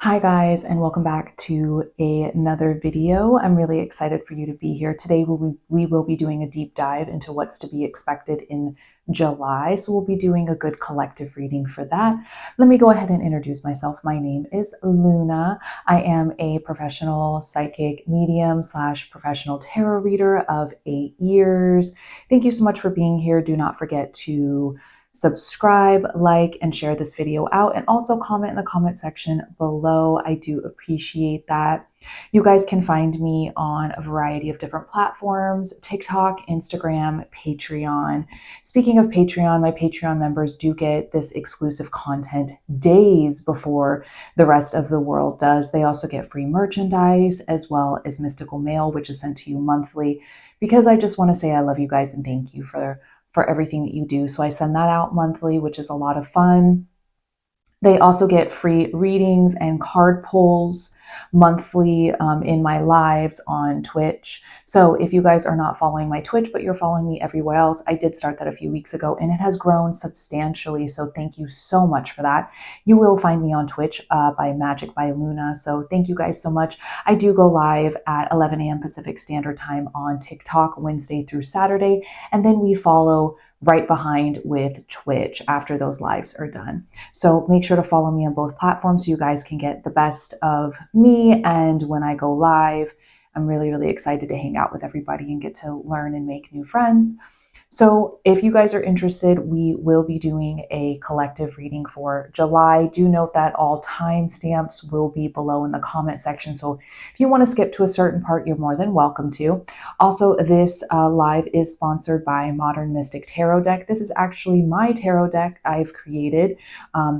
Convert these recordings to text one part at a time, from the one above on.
Hi guys, and welcome back to another video. I'm really excited for you to be here. Today we will be doing a deep dive into what's to be expected in July. So we'll be doing a good collective reading for that. Let me go ahead and introduce myself. My name is Luna. I am a professional psychic medium / professional tarot reader of 8 years. Thank you so much for being here. Do not forget to subscribe, like, and share this video out, and also comment in the comment section below. I do appreciate that. You guys can find me on a variety of different platforms: TikTok, Instagram, Patreon. Speaking of Patreon, my Patreon members do get this exclusive content days before the rest of the world does. They also get free merchandise as well as mystical mail, which is sent to you monthly, because I just want to say I love you guys and thank you for everything that you do. So I send that out monthly, which is a lot of fun. They also get free readings and card pulls monthly in my lives on Twitch. So if you guys are not following my Twitch, but you're following me everywhere else, I did start that a few weeks ago and it has grown substantially. So thank you so much for that. You will find me on Twitch by MagicByLuna. So thank you guys so much. I do go live at 11 a.m. Pacific Standard Time on TikTok Wednesday through Saturday. And then we follow right behind with Twitch after those lives are done. So make sure to follow me on both platforms so you guys can get the best of me. And when I go live, I'm really, really excited to hang out with everybody and get to learn and make new friends. So if you guys are interested, we will be doing a collective reading for July. Do note that all timestamps will be below in the comment section. So if you want to skip to a certain part, you're more than welcome to. Also, this live is sponsored by Modern Mystic Tarot Deck. This is actually my tarot deck I've created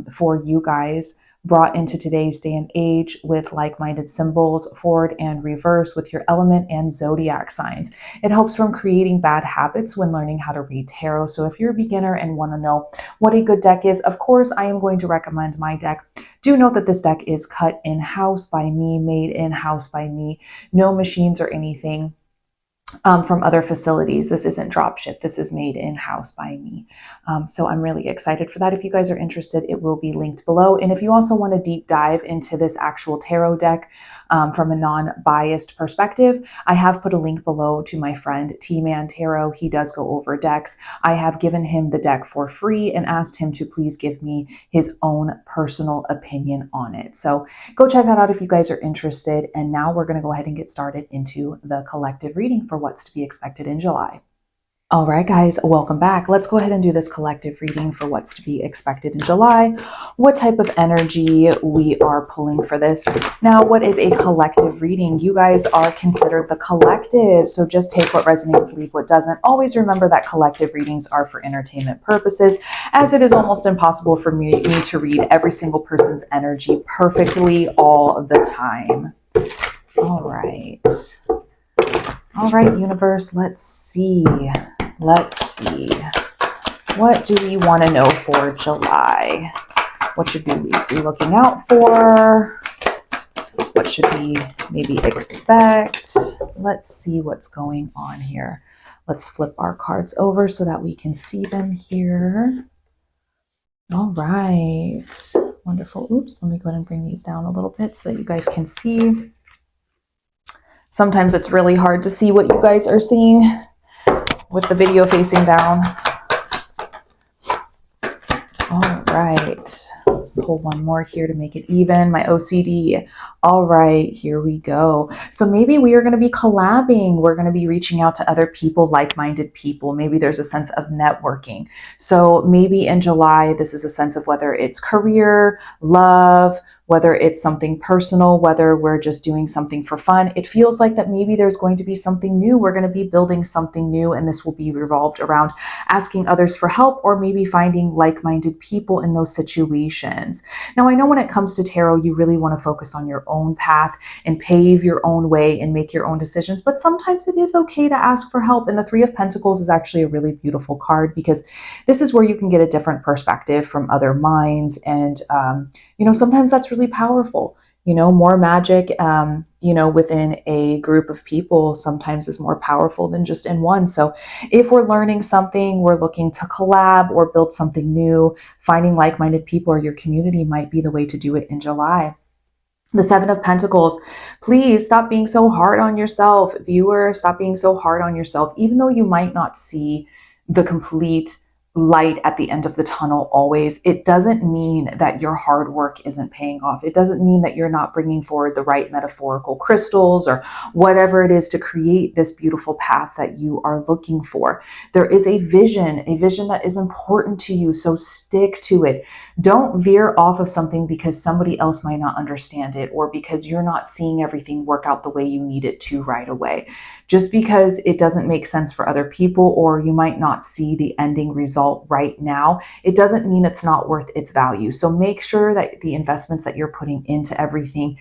for you guys, brought into today's day and age with like-minded symbols, forward and reverse, with your element and zodiac signs. It helps from creating bad habits when learning how to read tarot. So if you're a beginner and want to know what a good deck is, of course, I am going to recommend my deck. Do note that this deck is cut in-house by me, made in-house by me, no machines or anything from other facilities. This isn't dropship. This is made in-house by me. So I'm really excited for that. If you guys are interested, it will be linked below. And if you also want to deep dive into this actual tarot deck from a non-biased perspective, I have put a link below to my friend T-Man Tarot. He does go over decks. I have given him the deck for free and asked him to please give me his own personal opinion on it. So go check that out if you guys are interested. And now we're going to go ahead and get started into the collective reading for what's to be expected in July. All right, guys, welcome back. Let's go ahead and do this collective reading for what's to be expected in July, what type of energy we are pulling for this. Now, what is a collective reading? You guys are considered the collective, so just take what resonates, leave what doesn't. Always remember that collective readings are for entertainment purposes, as it is almost impossible for me to read every single person's energy perfectly all the time. All right. All right, universe, let's see. Let's see. What do we want to know for July? What should we be looking out for? What should we maybe expect? Let's see what's going on here. Let's flip our cards over so that we can see them here. All right. Wonderful. Oops, let me go ahead and bring these down a little bit so that you guys can see. Sometimes it's really hard to see what you guys are seeing with the video facing down. All right, let's pull one more here to make it even. My OCD. All right, here we go. So maybe we are going to be collabing. We're going to be reaching out to other people, like-minded people. Maybe there's a sense of networking. So maybe in July, this is a sense of whether it's career, love, whether it's something personal, whether we're just doing something for fun. It feels like that maybe there's going to be something new. We're going to be building something new, and this will be revolved around asking others for help or maybe finding like-minded people in those situations. Now, I know when it comes to tarot, you really want to focus on your own path and pave your own way and make your own decisions, but sometimes it is okay to ask for help. And the Three of Pentacles is actually a really beautiful card because this is where you can get a different perspective from other minds. And, sometimes that's really powerful. More magic, within a group of people sometimes is more powerful than just in one. So if we're learning something, we're looking to collab or build something new, finding like-minded people or your community might be the way to do it in July. The Seven of Pentacles, please stop being so hard on yourself. Viewer, stop being so hard on yourself. Even though you might not see the complete light at the end of the tunnel always, it doesn't mean that your hard work isn't paying off. It doesn't mean that you're not bringing forward the right metaphorical crystals or whatever it is to create this beautiful path that you are looking for. There is a vision that is important to you, so stick to it. Don't veer off of something because somebody else might not understand it or because you're not seeing everything work out the way you need it to right away. Just because it doesn't make sense for other people or you might not see the ending result right now, it doesn't mean it's not worth its value. So make sure that the investments that you're putting into everything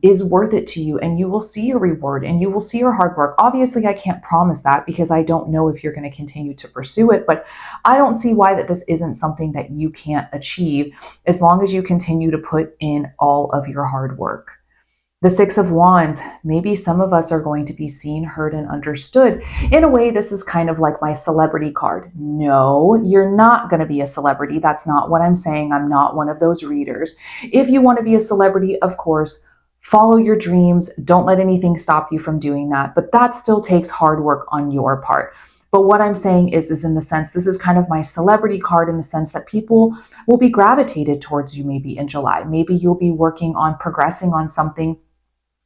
is worth it to you, and you will see your reward and you will see your hard work. Obviously, I can't promise that because I don't know if you're going to continue to pursue it, but I don't see why that this isn't something that you can't achieve as long as you continue to put in all of your hard work. The Six of Wands, maybe some of us are going to be seen, heard, and understood. In a way, this is kind of like my celebrity card. No, you're not going to be a celebrity. That's not what I'm saying. I'm not one of those readers. If you want to be a celebrity, of course, follow your dreams. Don't let anything stop you from doing that. But that still takes hard work on your part. But what I'm saying is in the sense, this is kind of my celebrity card in the sense that people will be gravitated towards you maybe in July. Maybe you'll be working on progressing on something.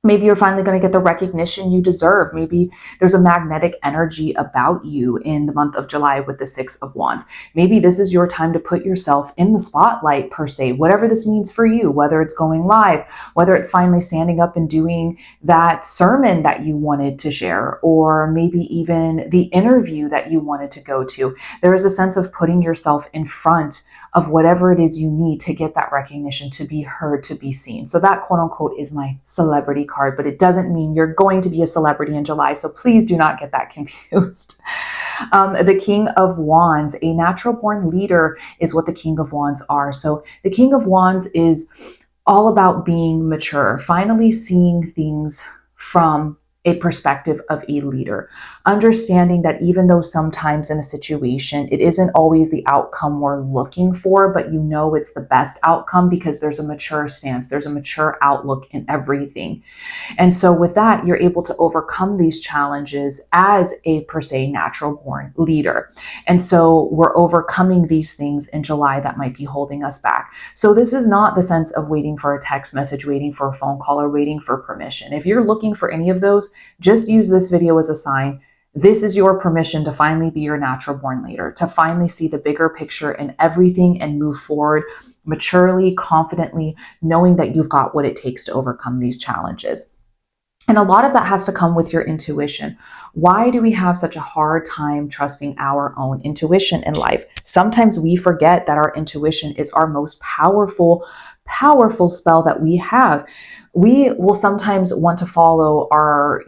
Maybe you're finally going to get the recognition you deserve. Maybe there's a magnetic energy about you in the month of July with the Six of Wands. Maybe this is your time to put yourself in the spotlight per se, whatever this means for you, whether it's going live, whether it's finally standing up and doing that sermon that you wanted to share, or maybe even the interview that you wanted to go to. There is a sense of putting yourself in front of whatever it is you need to get that recognition, to be heard, to be seen. So that quote unquote is my celebrity card, but it doesn't mean you're going to be a celebrity in July. So please do not get that confused. The King of Wands, a natural born leader is what the King of Wands are. So the King of Wands is all about being mature, finally seeing things from a perspective of a leader, understanding that even though sometimes in a situation it isn't always the outcome we're looking for, but you know it's the best outcome because there's a mature stance, there's a mature outlook in everything. And so with that, you're able to overcome these challenges as a per se natural born leader. And so we're overcoming these things in July that might be holding us back. So this is not the sense of waiting for a text message, waiting for a phone call, or waiting for permission. If you're looking for any of those, just use this video as a sign. This is your permission to finally be your natural born leader, to finally see the bigger picture in everything and move forward maturely, confidently, knowing that you've got what it takes to overcome these challenges. And a lot of that has to come with your intuition. Why do we have such a hard time trusting our own intuition in life? Sometimes we forget that our intuition is our most powerful spell that we have. We will sometimes want to follow our,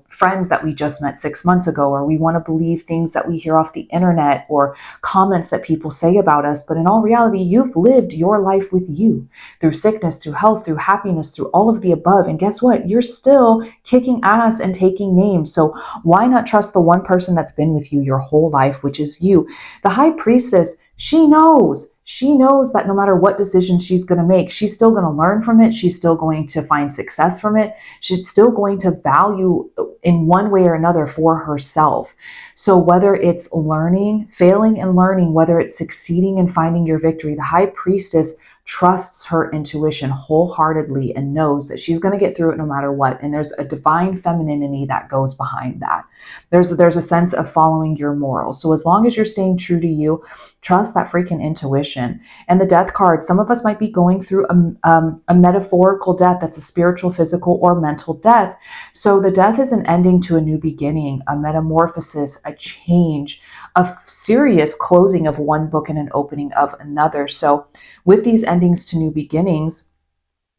friends that we just met 6 months ago, or we want to believe things that we hear off the internet or comments that people say about us. But in all reality, you've lived your life with you through sickness, through health, through happiness, through all of the above. And guess what? You're still kicking ass and taking names. So why not trust the one person that's been with you your whole life, which is you? The High Priestess, she knows that no matter what decision she's going to make, she's still going to learn from it. She's still going to find success from it. She's still going to value in one way or another for herself. So whether it's learning, failing and learning, whether it's succeeding and finding your victory, the High Priestess trusts her intuition wholeheartedly and knows that she's going to get through it no matter what. And there's a divine femininity that goes behind that. There's a sense of following your morals. So as long as you're staying true to you, trust that freaking intuition. And the Death card, some of us might be going through a metaphorical death that's a spiritual, physical, or mental death. So the death is an ending to a new beginning, a metamorphosis, a change, a serious closing of one book and an opening of another. So with these endings to new beginnings,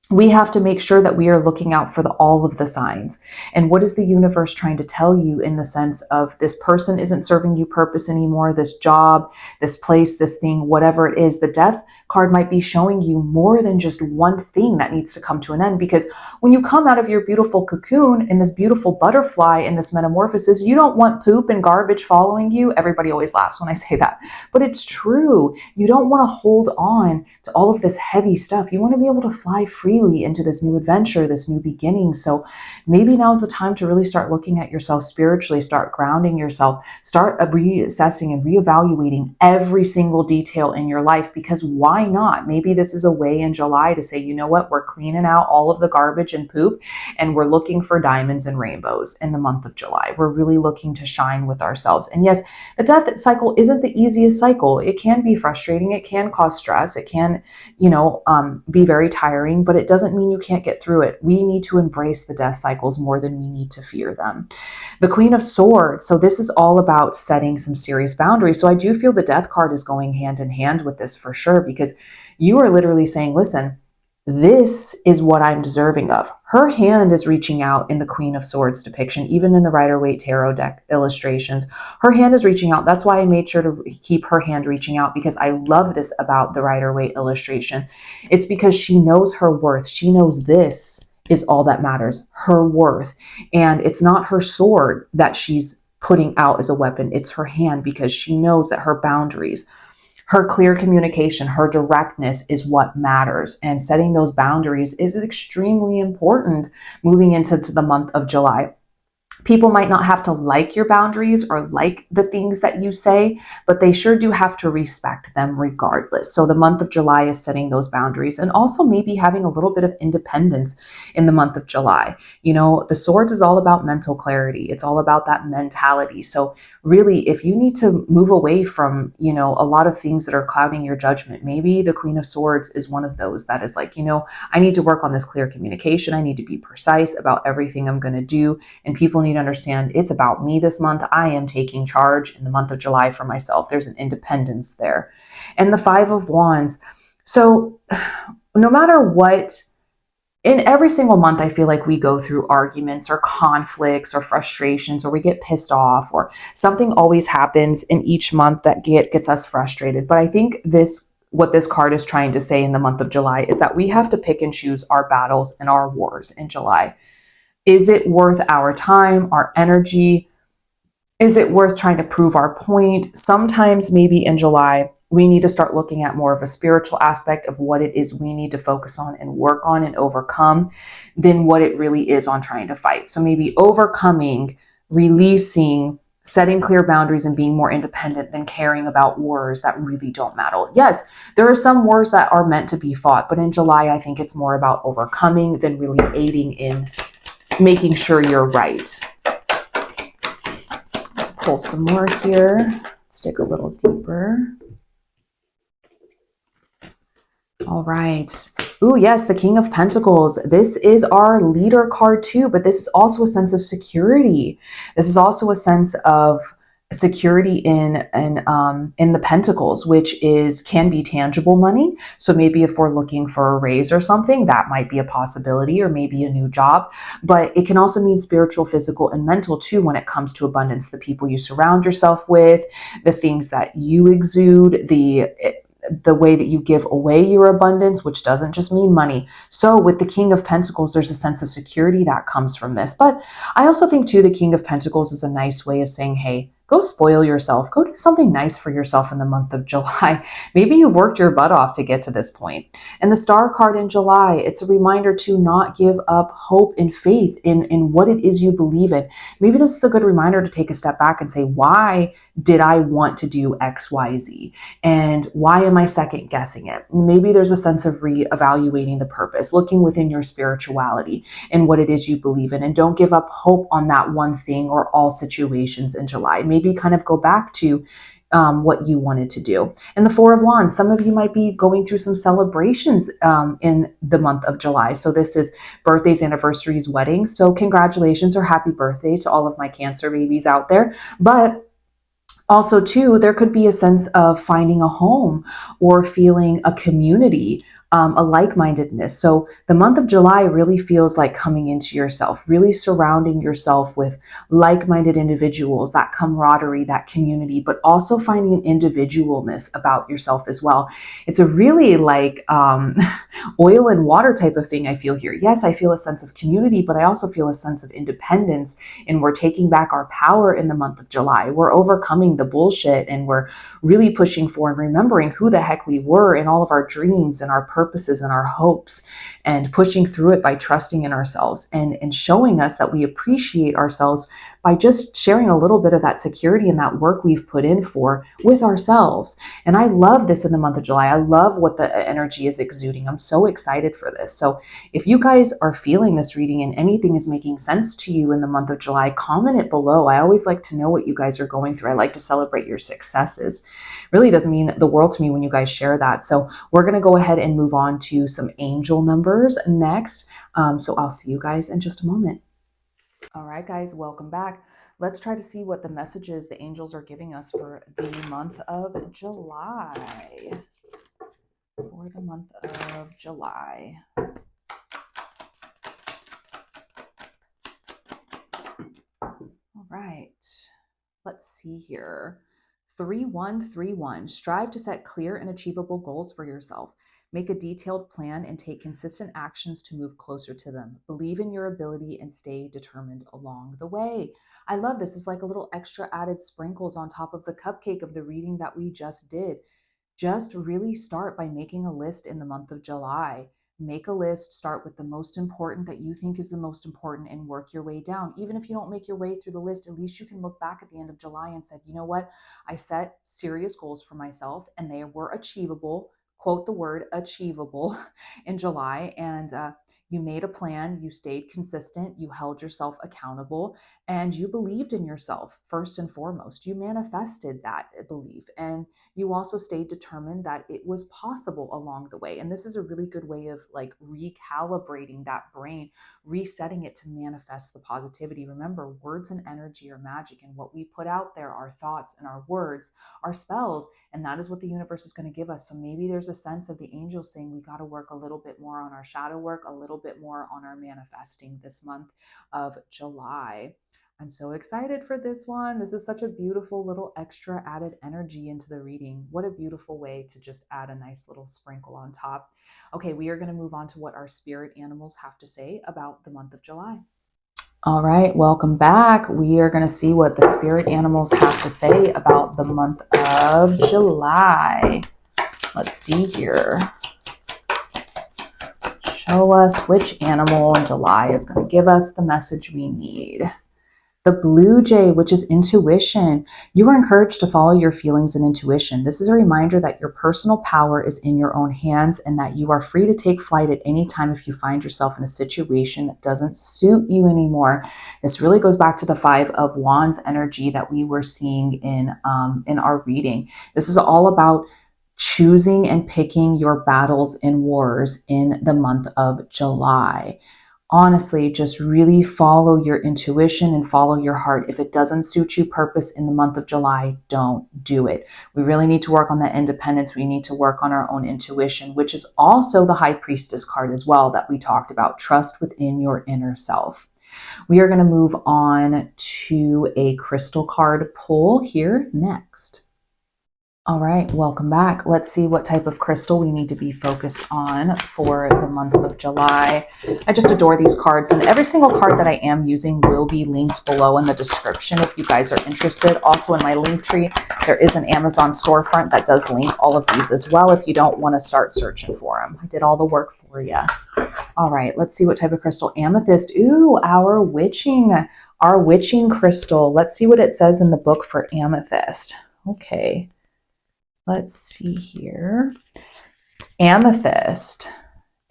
we have to make sure that we are looking out for all of the signs. And what is the universe trying to tell you in the sense of this person isn't serving you purpose anymore, this job, this place, this thing, whatever it is. The Death card might be showing you more than just one thing that needs to come to an end. Because when you come out of your beautiful cocoon in this beautiful butterfly in this metamorphosis, you don't want poop and garbage following you. Everybody always laughs when I say that, but it's true. You don't want to hold on to all of this heavy stuff. You want to be able to fly freely freely into this new adventure, this new beginning. So maybe now's the time to really start looking at yourself spiritually, start grounding yourself, start reassessing and reevaluating every single detail in your life, because why not? Maybe this is a way in July to say, you know what, we're cleaning out all of the garbage and poop, and we're looking for diamonds and rainbows in the month of July. We're really looking to shine with ourselves. And yes, the death cycle isn't the easiest cycle. It can be frustrating. It can cause stress. It can, be very tiring, but it doesn't mean you can't get through it. We need to embrace the death cycles more than we need to fear them. The Queen of Swords. So this is all about setting some serious boundaries. So I do feel the death card is going hand in hand with this for sure, because you are literally saying, listen, this is what I'm deserving of. Her hand is reaching out in the Queen of Swords depiction, even in the Rider-Waite Tarot deck illustrations. Her hand is reaching out. That's why I made sure to keep her hand reaching out, because I love this about the Rider-Waite illustration. It's because she knows her worth. She knows this is all that matters, her worth. And it's not her sword that she's putting out as a weapon. It's her hand, because she knows that her boundaries, her clear communication, her directness is what matters. And setting those boundaries is extremely important moving into the month of July. People might not have to like your boundaries or like the things that you say, but they sure do have to respect them regardless. So the month of July is setting those boundaries, and also maybe having a little bit of independence in the month of July. The Swords is all about mental clarity. It's all about that mentality. So really, if you need to move away from, a lot of things that are clouding your judgment, maybe the Queen of Swords is one of those that is like, I need to work on this clear communication. I need to be precise about everything I'm going to do. And people need to understand it's about me this month. I am taking charge in the month of July for myself. There's an independence there. And the Five of Wands. So no matter what, in every single month, I feel like we go through arguments or conflicts or frustrations, or we get pissed off, or something always happens in each month that gets us frustrated. But I think what this card is trying to say in the month of July is that we have to pick and choose our battles and our wars in July. Is it worth our time, our energy? Is it worth trying to prove our point? Sometimes maybe in July, we need to start looking at more of a spiritual aspect of what it is we need to focus on and work on and overcome than what it really is on trying to fight. So maybe overcoming, releasing, setting clear boundaries, and being more independent than caring about wars that really don't matter. Yes, there are some wars that are meant to be fought, but in July, I think it's more about overcoming than really aiding in making sure you're right. Let's pull some more here. Let's dig a little deeper. All right. Ooh, yes, the King of Pentacles. This is our leader card too, but this is also a sense of security. This is also a sense of security in the Pentacles, which can be tangible money. So maybe if we're looking for a raise or something, that might be a possibility, or maybe a new job. But it can also mean spiritual, physical, and mental too when it comes to abundance. The people you surround yourself with, the things that you exude, the way that you give away your abundance, which doesn't just mean money. So with the King of Pentacles, there's a sense of security that comes from this. But I also think too, the King of Pentacles is a nice way of saying, hey, go spoil yourself. Go do something nice for yourself in the month of July. Maybe you've worked your butt off to get to this point. And the Star card in July, it's a reminder to not give up hope and faith in what it is you believe in. Maybe this is a good reminder to take a step back and say, why did I want to do X, Y, Z? And why am I second guessing it? Maybe there's a sense of reevaluating the purpose, looking within your spirituality and what it is you believe in. And don't give up hope on that one thing or all situations in July. Maybe kind of go back to what you wanted to do. And the Four of Wands, some of you might be going through some celebrations in the month of July. So this is birthdays, anniversaries, weddings. So congratulations or happy birthday to all of my Cancer babies out there. But also too, there could be a sense of finding a home or feeling a community, a like-mindedness. So the month of July really feels like coming into yourself, really surrounding yourself with like-minded individuals, that camaraderie, that community, but also finding an individualness about yourself as well. It's a really like oil and water type of thing I feel here. Yes, I feel a sense of community, but I also feel a sense of independence, and we're taking back our power in the month of July. We're overcoming the bullshit, and we're really pushing for and remembering who the heck we were in all of our dreams and our purposes and our hopes, and pushing through it by trusting in ourselves, and showing us that we appreciate ourselves by just sharing a little bit of that security and that work we've put in for with ourselves. And I love this in the month of July. I love what the energy is exuding. I'm so excited for this. So if you guys are feeling this reading and anything is making sense to you in the month of July, comment it below. I always like to know what you guys are going through. I like to celebrate your successes. It really doesn't mean the world to me when you guys share that. So we're going to go ahead and move on to some angel numbers next. So I'll see you guys in just a moment. All right, guys, welcome back. Let's try to see what the messages the angels are giving us for the month of July. For the month of July. All right, let's see here. 3131. Strive to set clear and achievable goals for yourself. Make a detailed plan and take consistent actions to move closer to them. Believe in your ability and stay determined along the way. I love this. It's like a little extra added sprinkles on top of the cupcake of the reading that we just did. Just really start by making a list in the month of July. Make a list, start with the most important that you think is the most important, and work your way down. Even if you don't make your way through the list, at least you can look back at the end of July and say, you know what? I set serious goals for myself and they were achievable. Quote the word achievable in July, and you made a plan, you stayed consistent, you held yourself accountable, and you believed in yourself first and foremost. You manifested that belief, and you also stayed determined that it was possible along the way. And this is a really good way of like recalibrating that brain, resetting it to manifest the positivity. Remember, words and energy are magic, and what we put out there, our thoughts and our words, are spells, and that is what the universe is going to give us. So maybe there's a sense of the angels saying we got to work a little bit more on our shadow work, a little bit more on our manifesting this month of July. I'm so excited for this one. This is such a beautiful little extra added energy into the reading. What a beautiful way to just add a nice little sprinkle on top. Okay, we are going to move on to what our spirit animals have to say about the month of July. All right, welcome back. We are going to see what the spirit animals have to say about the month of July. Let's see here. Show us which animal in July is going to give us the message we need. The blue jay, which is intuition. You are encouraged to follow your feelings and intuition. This is a reminder that your personal power is in your own hands and that you are free to take flight at any time if you find yourself in a situation that doesn't suit you anymore. This really goes back to the 5 of Wands energy that we were seeing in our reading. This is all about choosing and picking your battles and wars in the month of July. Honestly, just really follow your intuition and follow your heart. If it doesn't suit you purpose in the month of July, don't do it. We really need to work on that independence. We need to work on our own intuition, which is also the High Priestess card as well that we talked about. Trust within your inner self. We are going to move on to a crystal card pull here next. All right, welcome back. Let's see what type of crystal we need to be focused on for the month of July. I just adore these cards, and every single card that I am using will be linked below in the description if you guys are interested. Also in my link tree, there is an Amazon storefront that does link all of these as well if you don't want to start searching for them. I did all the work for you. All right, let's see what type of crystal. Amethyst. Ooh, our witching crystal. Let's see what it says in the book for amethyst. Okay. Let's see here. Amethyst.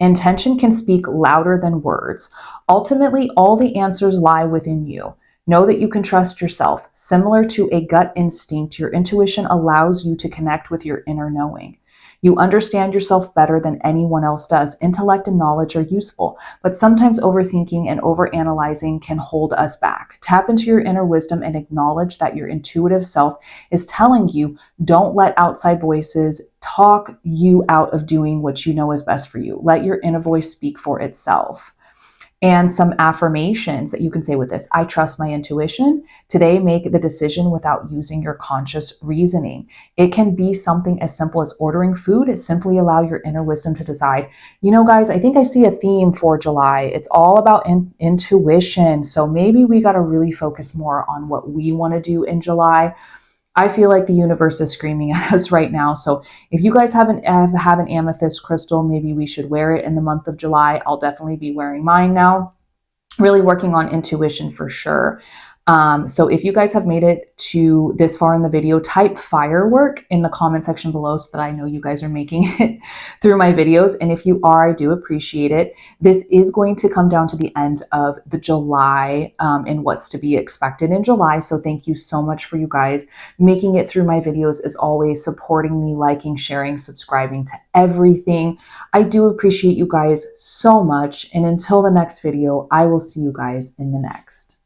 Intention can speak louder than words. Ultimately, all the answers lie within you. Know that you can trust yourself. Similar to a gut instinct, your intuition allows you to connect with your inner knowing. You understand yourself better than anyone else does. Intellect and knowledge are useful, but sometimes overthinking and overanalyzing can hold us back. Tap into your inner wisdom and acknowledge that your intuitive self is telling you, don't let outside voices talk you out of doing what you know is best for you. Let your inner voice speak for itself. And some affirmations that you can say with this. I trust my intuition. Today, make the decision without using your conscious reasoning. It can be something as simple as ordering food. Simply allow your inner wisdom to decide. You know, guys, I think I see a theme for July. It's all about intuition. So maybe we got to really focus more on what we want to do in July. I feel like the universe is screaming at us right now. So if you guys have an amethyst crystal, maybe we should wear it in the month of July. I'll definitely be wearing mine now. Really working on intuition for sure. So if you guys have made it to this far in the video, type firework in the comment section below so that I know you guys are making it through my videos. And if you are, I do appreciate it. This is going to come down to the end of the July and what's to be expected in July. So thank you so much for you guys making it through my videos, as always, supporting me, liking, sharing, subscribing to everything. I do appreciate you guys so much. And until the next video, I will see you guys in the next.